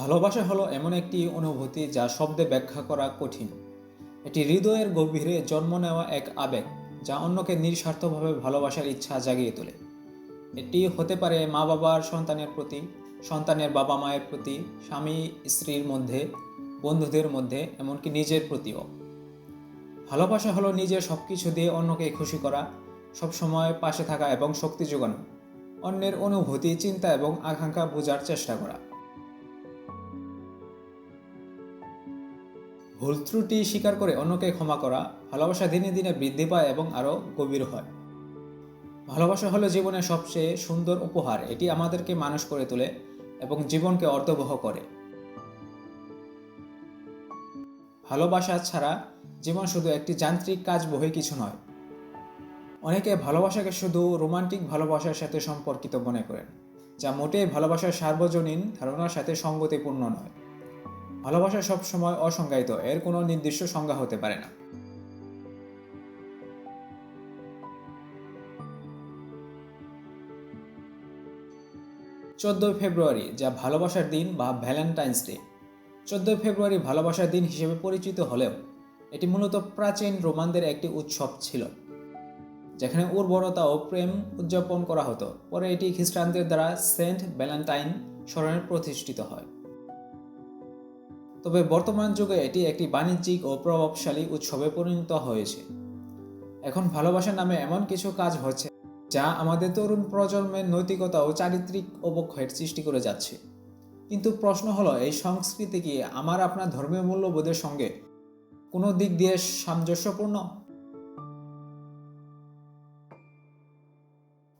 ভালোবাসা হলো এমন একটি অনুভূতি যা শব্দে ব্যাখ্যা করা কঠিন। এটি হৃদয়ের গভীরে জন্ম নেওয়া এক আবেগ, যা অন্যকে নিঃস্বার্থভাবে ভালোবাসার ইচ্ছা জাগিয়ে তোলে। এটি হতে পারে মা বাবার সন্তানের প্রতি, সন্তানের বাবা মায়ের প্রতি, স্বামী স্ত্রীর মধ্যে, বন্ধুদের মধ্যে, এমনকি নিজের প্রতিও। ভালোবাসা হলো নিজের সবকিছু দিয়ে অন্যকে খুশি করা, সবসময় পাশে থাকা এবং শক্তি যোগানো, অন্যের অনুভূতি, চিন্তা এবং আকাঙ্ক্ষা বোঝার চেষ্টা করা। ভুল ত্রুটি স্বীকার করে অন্যকে ক্ষমা করা। ভালোবাসা দিনে দিনে বৃদ্ধি পায় এবং আরও গভীর হয়। ভালোবাসা হলো জীবনের সবচেয়ে সুন্দর উপহার। এটি আমাদেরকে মানুষ করে তোলে এবং জীবনকে অর্থবহ করে। ভালোবাসা ছাড়া জীবন শুধু একটি যান্ত্রিক কাজ বহে কিছু নয়। অনেকে ভালোবাসাকে শুধু রোমান্টিক ভালোবাসার সাথে সম্পর্কিত মনে করেন, যা মোটেই ভালোবাসার সার্বজনীন ধারণার সাথে সঙ্গতিপূর্ণ নয়। ভালোবাসা সবসময় অসংজ্ঞায়িত, এর কোনো নির্দিষ্ট সংজ্ঞা হতে পারে না। 14 ফেব্রুয়ারি, যা ভালোবাসার দিন বা ভ্যালেন্টাইন্স ডে। 14 ফেব্রুয়ারি ভালোবাসার দিন হিসেবে পরিচিত হলেও এটি মূলত প্রাচীন রোমানদের একটি উৎসব ছিল, যেখানে উর্বরতা ও প্রেম উদযাপন করা হতো। পরে এটি খ্রিস্টানদের দ্বারা সেন্ট ভ্যালেন্টাইন স্মরণে প্রতিষ্ঠিত হয়। তবে বর্তমান যুগে এটি একটি বাণিজ্যিক ও প্রভাবশালী উৎসবে পরিণত হয়েছে। এখন ভালোবাসার নামে এমন কিছু কাজ হচ্ছে যা আমাদের তরুণ প্রজন্মের নৈতিকতা ও চারিত্রিক অবক্ষয়ের সৃষ্টি করে যাচ্ছে। কিন্তু প্রশ্ন হলো, এই সংস্কৃতি কি আমার আপনার ধর্মীয় মূল্যবোধের সঙ্গে কোনো দিক দিয়ে সামঞ্জস্যপূর্ণ?